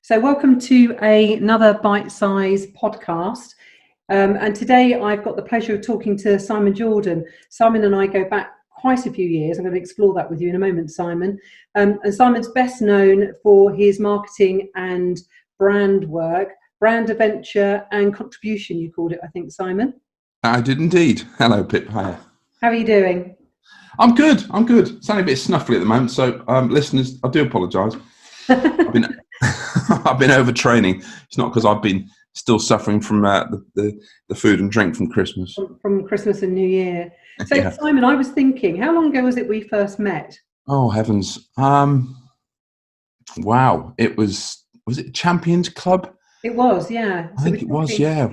So welcome to another Bitesize podcast. And today I've got the pleasure of talking to Simon Jordan. Simon and I go back quite a few years. I'm going to explore that with you in a moment, Simon. And Simon's best known for his marketing and brand work, brand adventure and contribution, you called it, I think, Simon. I did indeed. Hello, Pip. Hiya. How are you doing? I'm good. Sounding a bit snuffly at the moment, so listeners, I do apologise. I've been overtraining. It's not because I've been still suffering from the food and drink from Christmas. From Christmas and New Year. So, Yeah. Simon, I was thinking, how long ago was it we first met? Oh heavens! Wow. Was it Champions Club? It was, yeah. I think it was. Yeah.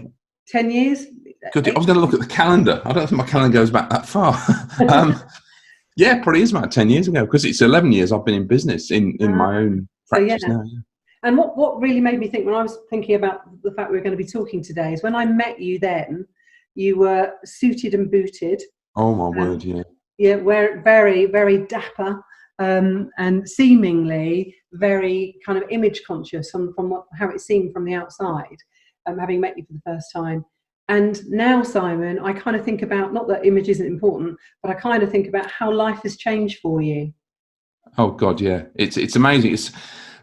10 years? Good. I was going to look at the calendar. I don't think my calendar goes back that far. Yeah, probably is about 10 years ago because it's 11 years I've been in business in my own practice now. Yeah. And what really made me think when I was thinking about the fact we were going to be talking today is when I met you then, you were suited and booted. Oh, my word, yeah. Yeah, we're very, very dapper and seemingly very kind of image conscious from how it seemed from the outside, having met you for the first time. And now, Simon, I kind of think about, not that image isn't important, but I kind of think about how life has changed for you. Oh God, yeah, it's amazing. It's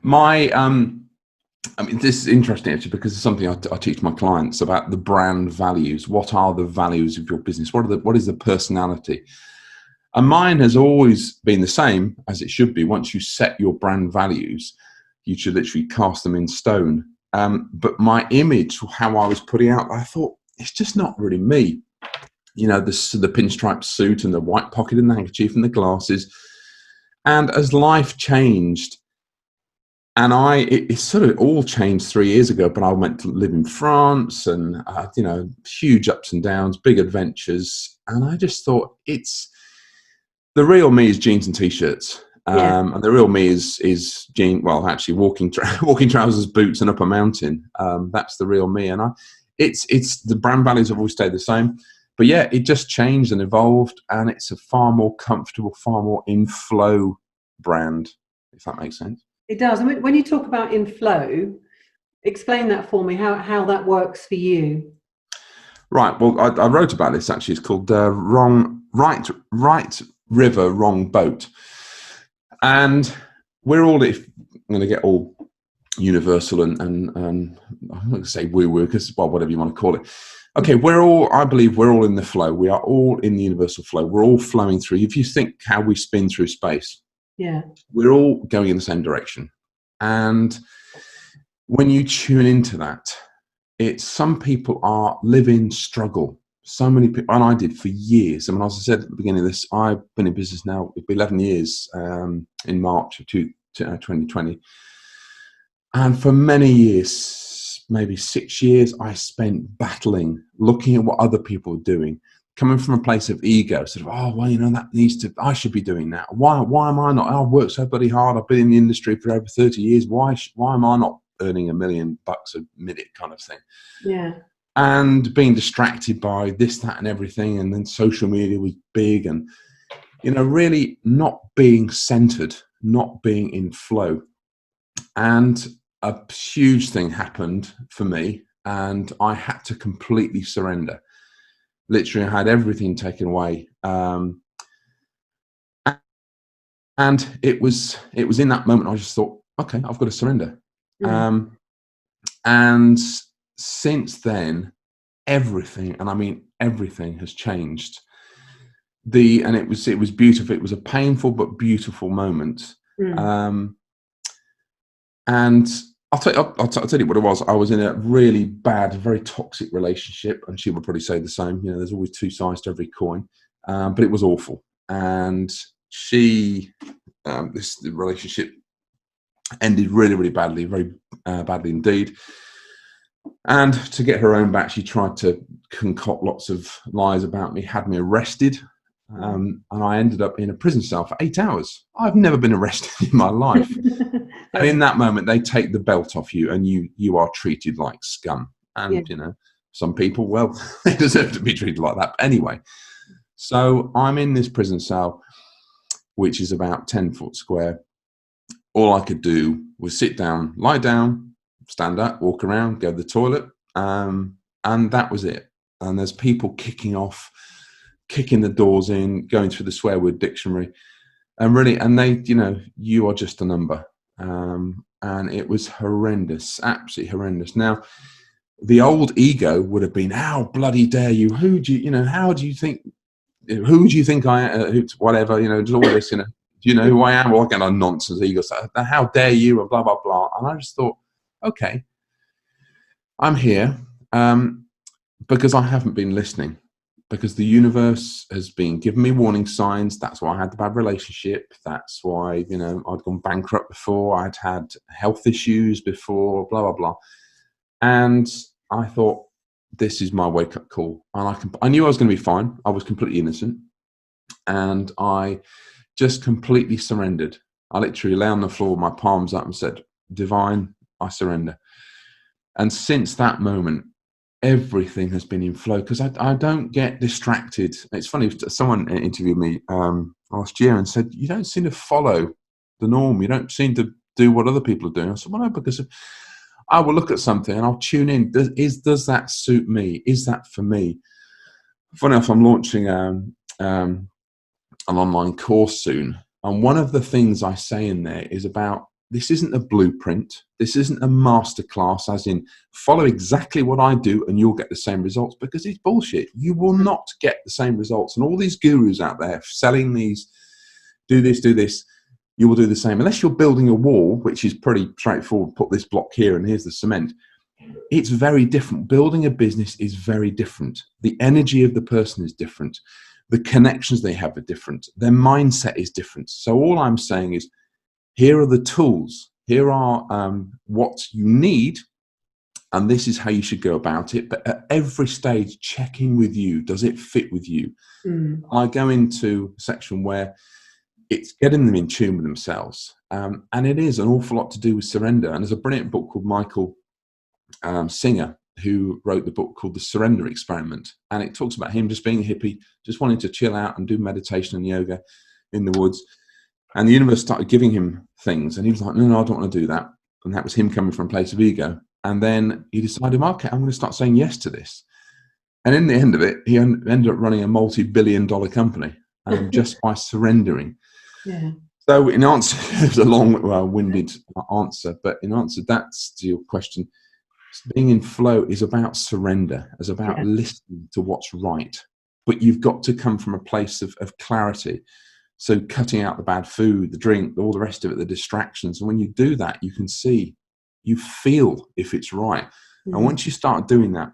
my I mean, this is interesting actually because it's something I teach my clients about the brand values. What are the values of your business? What is the personality? And mine has always been the same as it should be. Once you set your brand values, you should literally cast them in stone. But my image, how I was putting out, I thought it's just not really me. You know, the pinstripe suit and the white pocket and the handkerchief and the glasses. And as life changed, and it sort of all changed 3 years ago, but I went to live in France and, huge ups and downs, big adventures. And I just thought the real me is jeans and t-shirts. And the real me is walking trousers, boots and up a mountain. That's the real me. And it's the brand values have always stayed the same. But yeah, it just changed and evolved, and it's a far more comfortable, far more Inflow brand, if that makes sense. It does. And when you talk about Inflow, explain that for me, how that works for you. Right. Well, I wrote about this actually. It's called Right River, Wrong Boat. And we're all, if I'm going to get all universal and I'm not going to say woo-woo because, well, whatever you want to call it. Okay, I believe we're all in the flow. We are all in the universal flow. We're all flowing through. If you think how we spin through space, we're all going in the same direction. And when you tune into that, some people are living struggle. So many people, and I did for years. I mean, as I said at the beginning of this, I've been in business now, it'll be 11 years in March of 2020. And for many years, maybe 6 years, I spent battling, looking at what other people are doing, coming from a place of ego, sort of, I should be doing that. Why am I not? I've worked so bloody hard. I've been in the industry for over 30 years. Why am I not earning $1 million a minute kind of thing? Yeah. And being distracted by this, that, and everything. And then social media was big and, really not being centered, not being in flow. And a huge thing happened for me, and I had to completely surrender. Literally, I had everything taken away. And it was in that moment I just thought, okay, I've got to surrender. And since then, everything, and I mean everything, has changed. And it was beautiful. It was a painful but beautiful moment. And I'll tell you what it was. I was in a really bad, very toxic relationship, and she would probably say the same. There's always two sides to every coin, but it was awful. And this relationship ended really, really badly, very badly indeed. And to get her own back, she tried to concoct lots of lies about me, had me arrested, and I ended up in a prison cell for 8 hours. I've never been arrested in my life. And in that moment, they take the belt off you, and you are treated like scum. And, some people, well, they deserve to be treated like that. But anyway, so I'm in this prison cell, which is about 10 foot square. All I could do was sit down, lie down, stand up, walk around, go to the toilet, and that was it. And there's people kicking off, kicking the doors in, going through the swear word dictionary, and really, and they, you are just a number. And it was horrendous, absolutely horrendous. Now, the old ego would have been, how bloody dare you? Who do how do you think, who do you think I am? Whatever, just all this, do you know who I am? All kind of nonsense ego. So, how dare you? And blah, blah, blah. And I just thought, okay, I'm here because I haven't been listening, because the universe has been giving me warning signs. That's why I had the bad relationship. That's why, I'd gone bankrupt before. I'd had health issues before, blah, blah, blah. And I thought, this is my wake-up call. And I knew I was going to be fine. I was completely innocent. And I just completely surrendered. I literally lay on the floor with my palms up and said, divine, I surrender. And since that moment, everything has been in flow, because I don't get distracted. It's funny, someone interviewed me last year and said, you don't seem to follow the norm. You don't seem to do what other people are doing. I said, well, no, because I will look at something and I'll tune in. Does that suit me? Is that for me? Funny enough, I'm launching an online course soon. And one of the things I say in there is about, this isn't a blueprint. This isn't a masterclass, as in follow exactly what I do and you'll get the same results, because it's bullshit. You will not get the same results. And all these gurus out there selling these, do this, you will do the same. Unless you're building a wall, which is pretty straightforward, put this block here and here's the cement. It's very different. Building a business is very different. The energy of the person is different. The connections they have are different. Their mindset is different. So all I'm saying is, here are the tools. Here are what you need, and this is how you should go about it. But at every stage, checking with you, does it fit with you? I go into a section where it's getting them in tune with themselves. And it is an awful lot to do with surrender. And there's a brilliant book called Michael Singer, who wrote the book called The Surrender Experiment. And it talks about him just being a hippie, just wanting to chill out and do meditation and yoga in the woods. And the universe started giving him things. And he was like, no, I don't want to do that. And that was him coming from a place of ego. And then he decided, okay, I'm going to start saying yes to this. And in the end of it, he ended up running a multi-billion-dollar company just by surrendering. Yeah. So in answer, it's a long-winded answer, but in answer that's to your question, being in flow is about surrender, is about listening to what's right. But you've got to come from a place of clarity. So cutting out the bad food, the drink, all the rest of it, the distractions. And when you do that, you can see, you feel if it's right. And once you start doing that,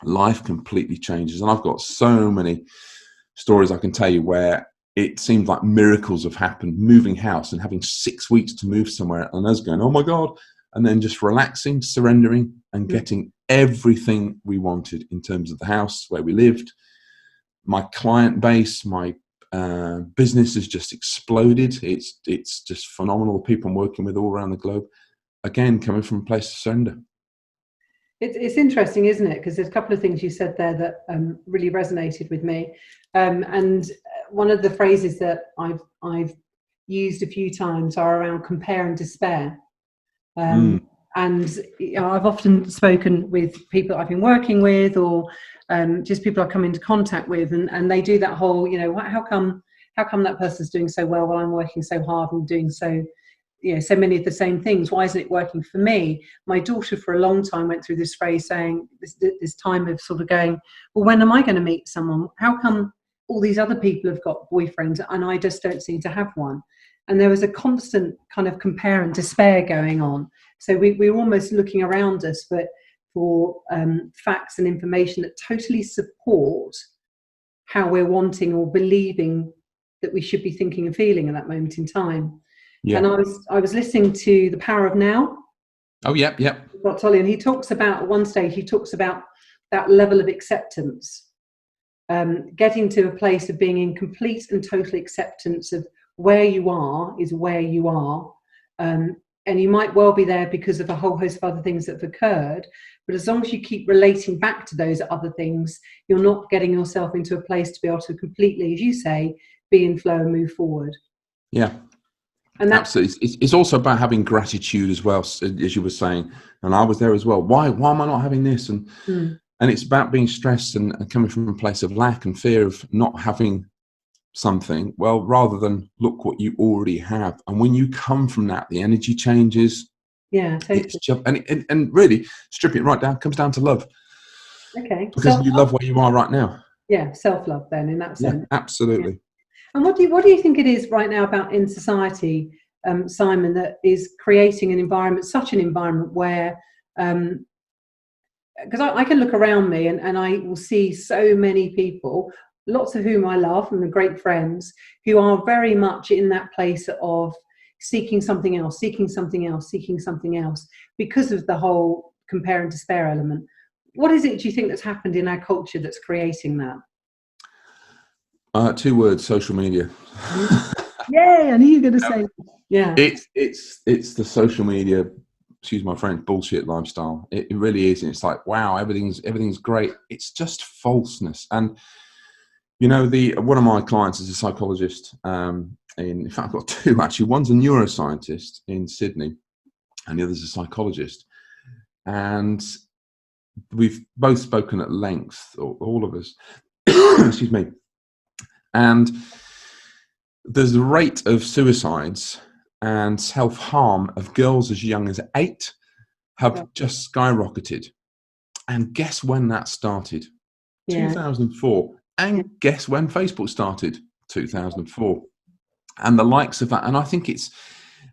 life completely changes. And I've got so many stories I can tell you where it seems like miracles have happened, moving house and having 6 weeks to move somewhere, and us going, oh my God, and then just relaxing, surrendering, and getting everything we wanted in terms of the house where we lived. My client base, my business has just exploded. It's just phenomenal. People I'm working with all around the globe, again, coming from a place of surrender. It's interesting, isn't it? Because there's a couple of things you said there that really resonated with me. And one of the phrases that I've used a few times are around compare and despair. And I've often spoken with people I've been working with, or just people I come into contact with, and they do that whole, how come that person's doing so well while I'm working so hard and doing so many of the same things? Why isn't it working for me? My daughter for a long time went through this phrase, saying this time of sort of going, well, when am I going to meet someone? How come all these other people have got boyfriends and I just don't seem to have one? And there was a constant kind of compare and despair going on. So we're almost looking around us for facts and information that totally support how we're wanting or believing that we should be thinking and feeling at that moment in time. Yeah. And I was listening to The Power of Now. Oh, yep. Tolly, and he talks about, at one stage, that level of acceptance, getting to a place of being in complete and total acceptance of where you are is where you are. And you might well be there because of a whole host of other things that have occurred. But as long as you keep relating back to those other things, you're not getting yourself into a place to be able to completely, as you say, be in flow and move forward. Yeah. And that's Absolutely. It's also about having gratitude as well, as you were saying. And I was there as well. Why am I not having this? And it's about being stressed and coming from a place of lack and fear of not having something. Well, rather than look what you already have. And when you come from that, the energy changes. yeah, It's totally. just, and really stripping it right down, comes down to love, Okay. because you love where you are right now. Yeah, self-love then in that Yeah, sense. Yeah. absolutely. And what do you think it is right now about in society, Simon, that is creating an environment, such an environment where, because I can look around me and I will see so many people, lots of whom I love and are great friends, who are very much in that place of seeking something else, seeking something else, seeking something else, because of the whole compare and despair element. What is it, do you think, that's happened in our culture that's creating that? 2 words: social media. Yay, I knew you were going to say that. Yeah. It's the social media, excuse my French, bullshit lifestyle. It really is. And it's like, wow, everything's great. It's just falseness. And one of my clients is a psychologist. In fact, I've got two actually. One's a neuroscientist in Sydney, and the other's a psychologist. And we've both spoken at length, all of us. Excuse me. And there's the rate of suicides and self-harm of girls as young as 8 have just skyrocketed. And guess when that started? Yeah. 2004. And guess when Facebook started? 2004. And the likes of that. And I think it's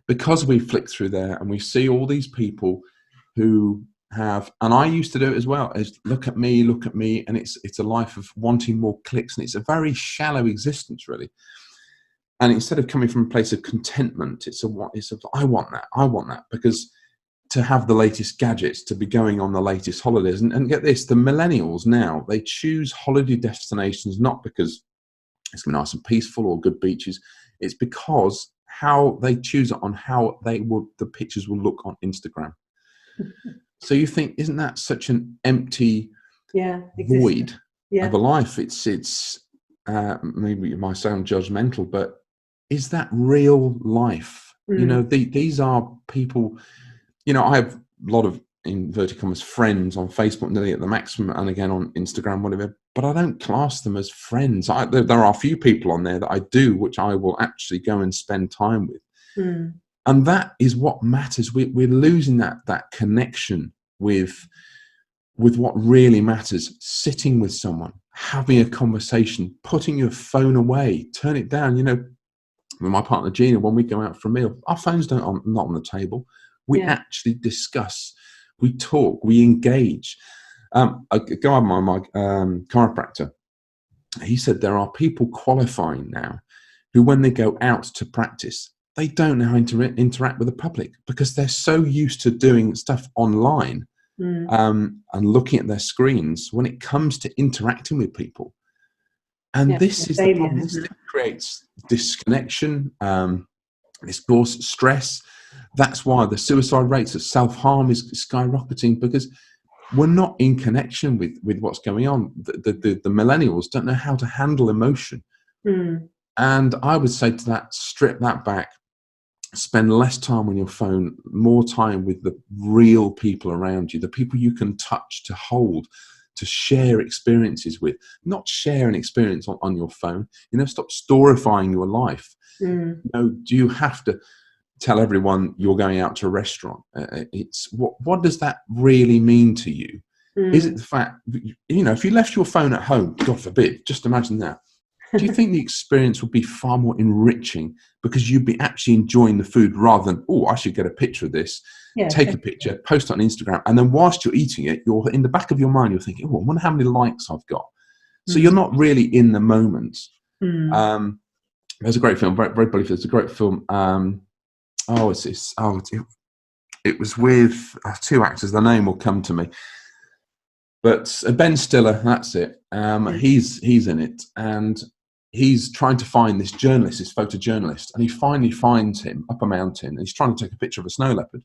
because we flick through there and we see all these people who have, and I used to do it as well, as look at me, and it's a life of wanting more clicks, and it's a very shallow existence, really. And instead of coming from a place of contentment, I want that, because to have the latest gadgets, to be going on the latest holidays, and get this, the millennials now, they choose holiday destinations not because it's going to be nice and peaceful or good beaches. It's because how they choose it on how the pictures will look on Instagram. So you think, isn't that such an empty void of a life? It's maybe it might sound judgmental, but is that real life? These are people. I have a lot of, inverted commas, friends on Facebook, nearly at the maximum, and again on Instagram, whatever. But I don't class them as friends. There are a few people on there that I do, which I will actually go and spend time with. And that is what matters. We're losing that connection with what really matters. Sitting with someone, having a conversation, putting your phone away, turn it down. With my partner Gina, when we go out for a meal, our phones not on the table. We actually discuss, we talk, we engage. A guy, my chiropractor, he said there are people qualifying now who, when they go out to practice, they don't know how to interact with the public because they're so used to doing stuff online and looking at their screens when it comes to interacting with people. And this is the problem. This creates disconnection, this causes stress. That's why the suicide rates of self-harm is skyrocketing, because we're not in connection with what's going on. The millennials don't know how to handle emotion. And I would say to that, strip that back, spend less time on your phone, more time with the real people around you, the people you can touch, to hold, to share experiences with, not share an experience on your phone. Stop storifying your life. Do you have to tell everyone you're going out to a restaurant? It's what does that really mean to you? Is it the fact, if you left your phone at home, God forbid, just imagine that. Do you think the experience would be far more enriching because you'd be actually enjoying the food rather than, oh, I should get a picture of this, take a picture, post it on Instagram, and then whilst you're eating it, you're in the back of your mind, you're thinking, oh, I wonder how many likes I've got. So you're not really in the moment. There's a great film, very briefly, there's a great film. It was with 2 actors. The name will come to me, but Ben Stiller. That's it. He's in it, and he's trying to find this journalist, this photojournalist, and he finally finds him up a mountain. And he's trying to take a picture of a snow leopard,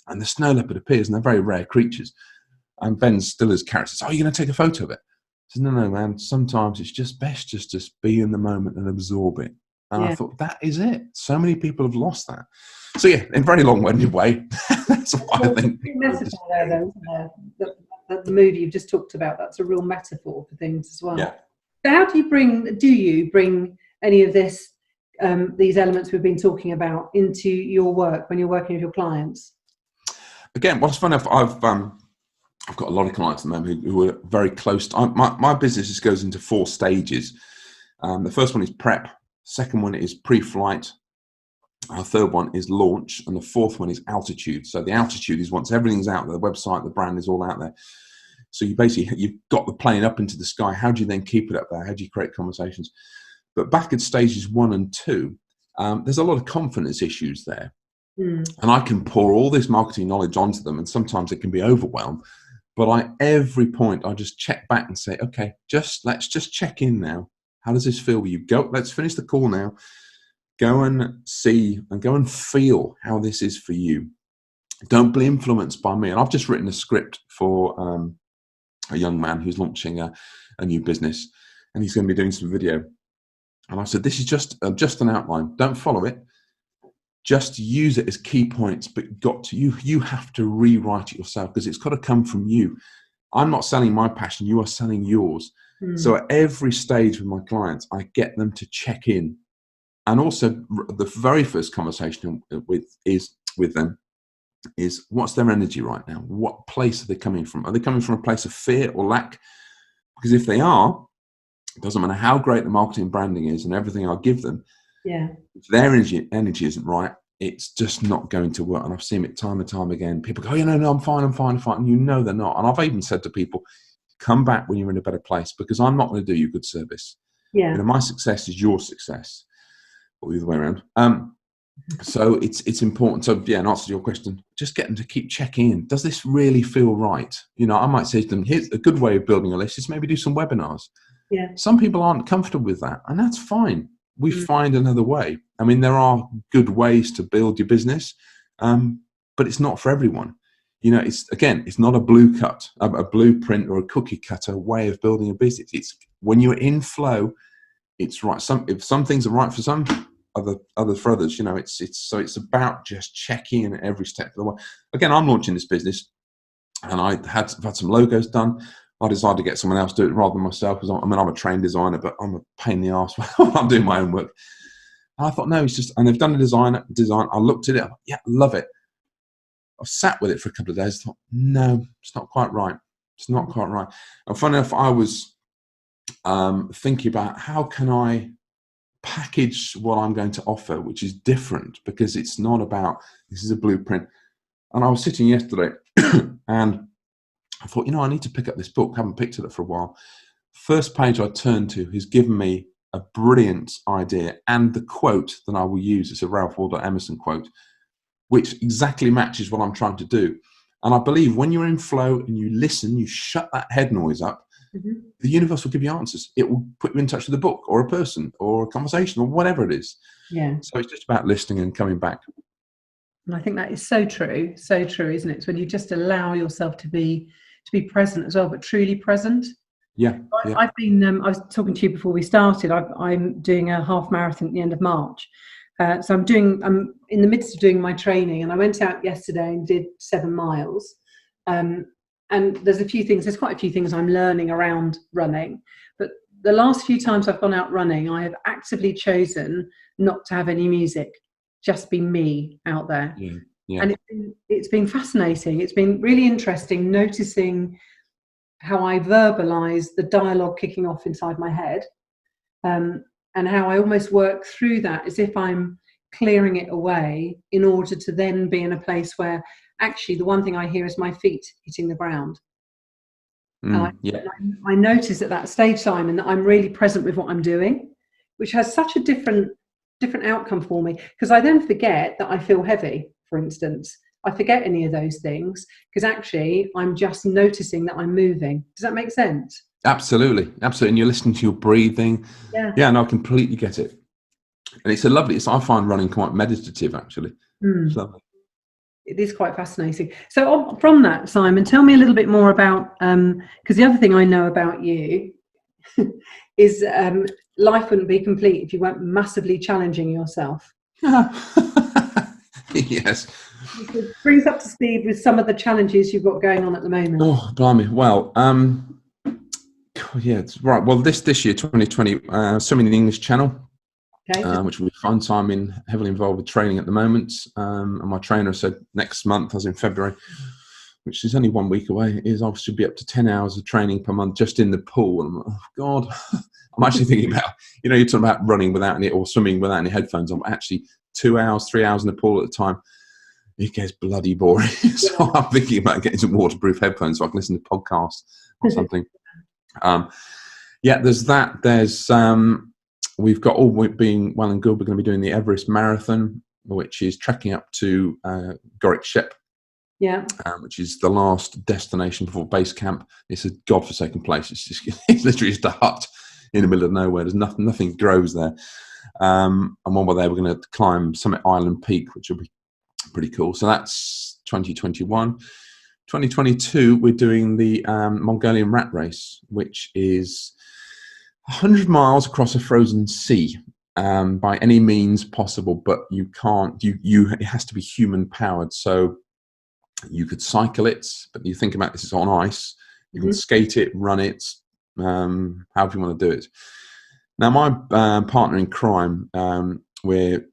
and the snow leopard appears, and they're very rare creatures. And Ben Stiller's character says, "Oh, you're going to take a photo of it?" He says, "No, man. Sometimes it's just best just to be in the moment and absorb it." And I thought, that is it. So many people have lost that. So yeah, in a very long-winded way, that's what I think. Metaphor there, though, isn't there? The movie you've just talked about, that's a real metaphor for things as well. Yeah. So how do you bring any of this, these elements we've been talking about into your work when you're working with your clients? Again, what's fun, I've got a lot of clients at the moment who are very close. My business just goes into 4 stages. The first one is prep. Second one is pre-flight. Our third one is launch, and the fourth one is altitude. So the altitude is once everything's out there, the website, the brand is all out there. So you've got the plane up into the sky. How do you then keep it up there? How do you create conversations? But back at stages 1 and 2, there's a lot of confidence issues there. And I can pour all this marketing knowledge onto them, and sometimes it can be overwhelmed. But every point I just check back and say, okay, let's just check in now. How does this feel with you? Let's finish the call now. Go and see and go and feel how this is for you. Don't be influenced by me. And I've just written a script for a young man who's launching a new business, and he's going to be doing some video. And I said, this is just an outline. Don't follow it. Just use it as key points, but you have to rewrite it yourself, because it's got to come from you. I'm not selling my passion. You are selling yours. So at every stage with my clients, I get them to check in. And also the very first conversation with them is, what's their energy right now? What place are they coming from? Are they coming from a place of fear or lack? Because if they are, it doesn't matter how great the marketing branding is and everything I'll give them. Yeah. If their energy isn't right, it's just not going to work. And I've seen it time and time again. People go, oh, no, I'm fine. And you know they're not. And I've even said to people, come back when you're in a better place, because I'm not going to do you good service. Yeah. My success is your success. Or the other way around. So it's important. So yeah, in answer to your question, just get them to keep checking in. Does this really feel right? I might say to them, here's a good way of building a list is maybe do some webinars. Yeah. Some people aren't comfortable with that, and that's fine. We find another way. I mean, there are good ways to build your business, but it's not for everyone. It's not a blueprint or a cookie cutter way of building a business. It's when you're in flow, it's right. If some things are right for some, other for others. It's about just checking in at every step of the way. Again, I'm launching this business, and I've had some logos done. I decided to get someone else to do it rather than myself, because I'm a trained designer, but I'm a pain in the arse when I'm doing my own work. And I thought, no, and they've done a design. I looked at it. I thought, yeah, love it. I sat with it for a couple of days. I thought, no, it's not quite right. It's not quite right. And funny enough, I was thinking about how can I package what I'm going to offer, which is different, because it's not about this is a blueprint. And I was sitting yesterday and I thought, I need to pick up this book. I haven't picked it up for a while. First page I turned to has given me a brilliant idea, and the quote that I will use is a Ralph Waldo Emerson quote, which exactly matches what I'm trying to do. And I believe when you're in flow and you listen, you shut that head noise up, the universe will give you answers. It will put you in touch with a book or a person or a conversation or whatever it is. Yeah. So it's just about listening and coming back. And I think that is so true, isn't it? It's when you just allow yourself to be present as well, but truly present. Yeah. I've been. I was talking to you before we started. I'm doing a half marathon at the end of March. So I'm in the midst of doing my training, and I went out yesterday and did 7 miles. And there's quite a few things I'm learning around running. But the last few times I've gone out running, I have actively chosen not to have any music, just be me out there. Yeah. And it's been fascinating. It's been really interesting noticing how I verbalize the dialogue kicking off inside my head, and how I almost work through that as if I'm clearing it away in order to then be in a place where actually the one thing I hear is my feet hitting the ground. I notice at that stage, Simon, that I'm really present with what I'm doing, which has such a different outcome for me, because I then forget that I feel heavy, for instance. I forget any of those things because actually I'm just noticing that I'm moving. Does that make sense? Absolutely. And you're listening to your breathing. Yeah, and I completely get it. And I find running quite meditative, actually. It's lovely. It is quite fascinating. So from that, Simon, tell me a little bit more about, because the other thing I know about you is life wouldn't be complete if you weren't massively challenging yourself. Yes. Bring us up to speed with some of the challenges you've got going on at the moment. Oh, blimey. Well, yeah, it's right. Well, this year, 2020, swimming in the English Channel, Okay. which will be fun. So I'm heavily involved with training at the moment. And my trainer said next month, as in February, which is only 1 week away, I should be up to 10 hours of training per month just in the pool. And I'm like, oh, God. I'm actually thinking about, you're talking about running without any, or swimming without any headphones. I'm actually 2 hours, 3 hours in the pool at a time. It gets bloody boring. So I'm thinking about getting some waterproof headphones so I can listen to podcasts or something. Yeah, there's that. There's we've got all being well and good. We're going to be doing the Everest Marathon, which is trekking up to Gorik Shep. Yeah. Which is the last destination before base camp. It's a godforsaken place. It's literally just a hut in the middle of nowhere. There's nothing grows there. And one day we're going to climb Summit Island Peak, which will be pretty cool. So that's 2021. 2022, we're doing the Mongolian rat race, which is 100 miles across a frozen sea. By any means possible, but you can't. It has to be human powered. So you could cycle it, but you think about this is on ice. You can skate it, run it, however you want to do it. Now, my partner in crime, we're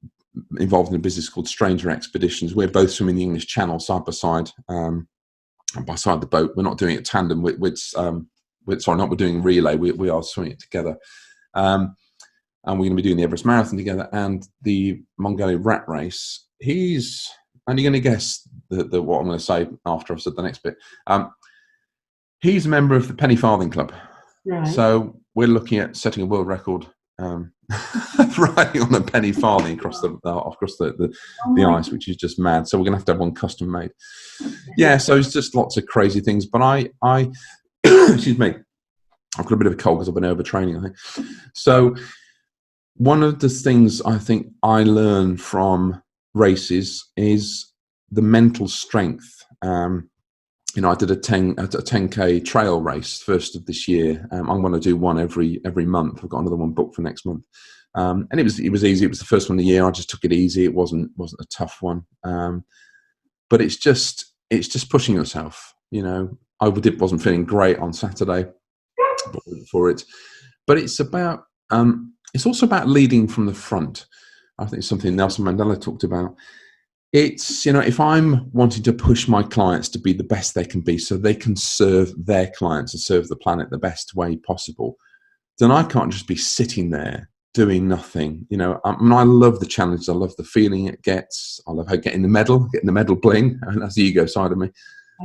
involved in a business called Stranger Expeditions. We're both swimming the English Channel side by side, beside the boat. We're not doing it tandem. We're doing relay. We are swimming it together. And we're going to be doing the Everest Marathon together and the Mongolian rat race. And you're going to guess what I'm going to say after I've said the next bit. He's a member of the Penny Farthing Club. Right. So we're looking at setting a world record riding on a penny farthing across the ice, which is just mad. So we're going to have one custom made. Yeah, so it's just lots of crazy things. But I excuse me, I've got a bit of a cold because I've been overtraining, I think. So one of the things I think I learned from races is the mental strength. I did a 10K trail race first of this year. I'm going to do one every month. I've got another one booked for next month. And it was easy. It was the first one of the year. I just took it easy. It wasn't a tough one. But it's just pushing yourself. I wasn't feeling great on Saturday for it. But it's about it's also about leading from the front. I think it's something Nelson Mandela talked about. It's, if I'm wanting to push my clients to be the best they can be so they can serve their clients and serve the planet the best way possible, then I can't just be sitting there doing nothing. I love the challenge. I love the feeling it gets. I love getting the medal bling. And that's the ego side of me.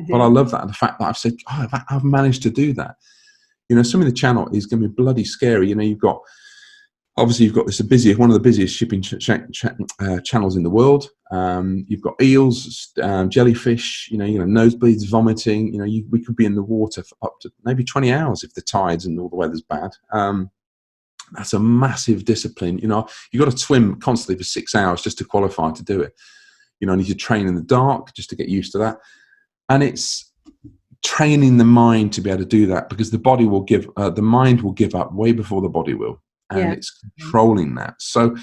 But I love that. And the fact that I've said, I've managed to do that. Swimming the channel is going to be bloody scary. You've got one of the busiest shipping channels in the world. You've got eels, jellyfish, nosebleeds, vomiting. We could be in the water for up to maybe 20 hours if the tides and all the weather's bad. That's a massive discipline. You've got to swim constantly for 6 hours just to qualify to do it. I need to train in the dark just to get used to that. And it's training the mind to be able to do that, because the mind will give up way before the body will. And it's controlling that. So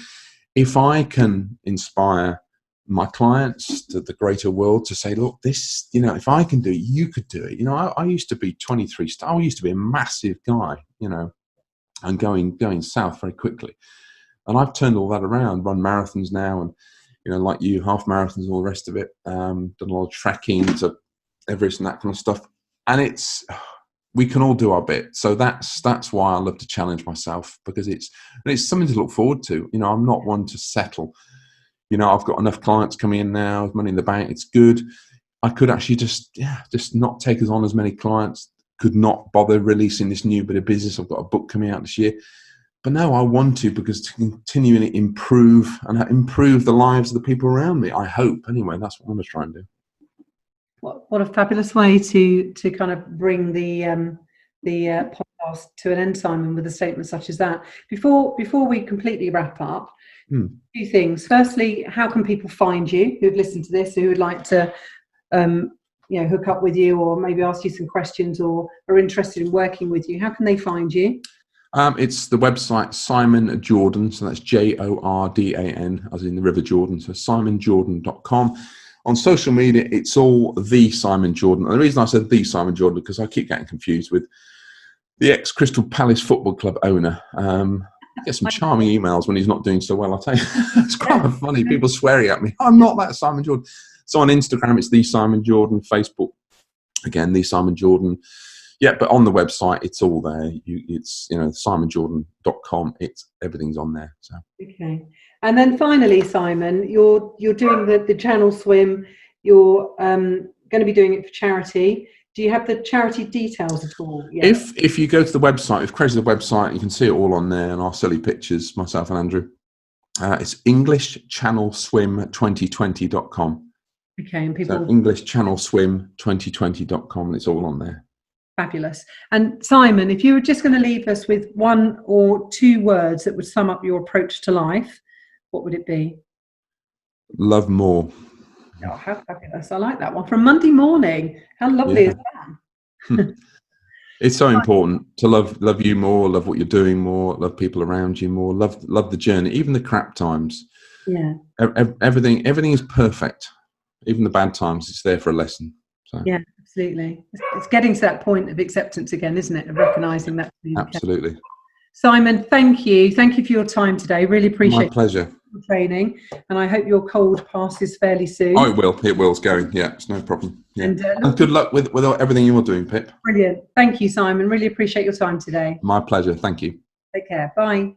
if I can inspire my clients to the greater world to say, look, this, if I can do it, you could do it. I used to be 23 I used to be a massive guy, and going south very quickly. And I've turned all that around, run marathons now, and, like you, half marathons and all the rest of it. Done a lot of trekking to Everest and that kind of stuff. And we can all do our bit. So that's why I love to challenge myself, because it's something to look forward to. I'm not one to settle. I've got enough clients coming in now, money in the bank. It's good. I could actually just not take on as many clients, could not bother releasing this new bit of business. I've got a book coming out this year. But no, I want to, because to continually improve the lives of the people around me. I hope, anyway. That's what I'm going to try and do. What a fabulous way to kind of bring the podcast to an end, Simon, with a statement such as that. Before we completely wrap up, a few things. Firstly, how can people find you who've listened to this, who would like to hook up with you, or maybe ask you some questions, or are interested in working with you? How can they find you? It's the website Simon Jordan, so that's Jordan, as in the River Jordan, so simonjordan.com. On social media, it's all the Simon Jordan. And the reason I said the Simon Jordan, because I keep getting confused with the ex-Crystal Palace Football Club owner. I get some charming emails when he's not doing so well, I'll tell you. It's quite funny, people swearing at me. I'm not that Simon Jordan. So on Instagram, it's the Simon Jordan. Facebook, again, the Simon Jordan. Yeah, but on the website, it's all there. It's simonjordan.com. Everything's on there. So okay. And then finally, Simon, you're doing the channel swim. You're going to be doing it for charity. Do you have the charity details at all? Yes. If you go to the website, we've created the website, you can see it all on there and our silly pictures, myself and Andrew. It's EnglishChannelSwim2020.com. Okay, and people. So EnglishChannelSwim2020.com, and it's all on there. Fabulous. And Simon, if you were just going to leave us with 1 or 2 words that would sum up your approach to life, what would it be? Love more. Oh, how fabulous. I like that one. From Monday morning. How lovely is that? It's so important to love you more, love what you're doing more, love people around you more, love the journey, even the crap times. Yeah. Everything is perfect. Even the bad times, it's there for a lesson. So. Yeah, absolutely. It's getting to that point of acceptance again, isn't it? Of recognising that. Absolutely. Simon, thank you. Thank you for your time today. Really appreciate My pleasure. your training, and I hope your cold passes fairly soon. Oh, it will. It will. It's going. Yeah, it's no problem. Yeah. And good luck with everything you're doing, Pip. Brilliant. Thank you, Simon. Really appreciate your time today. My pleasure. Thank you. Take care. Bye.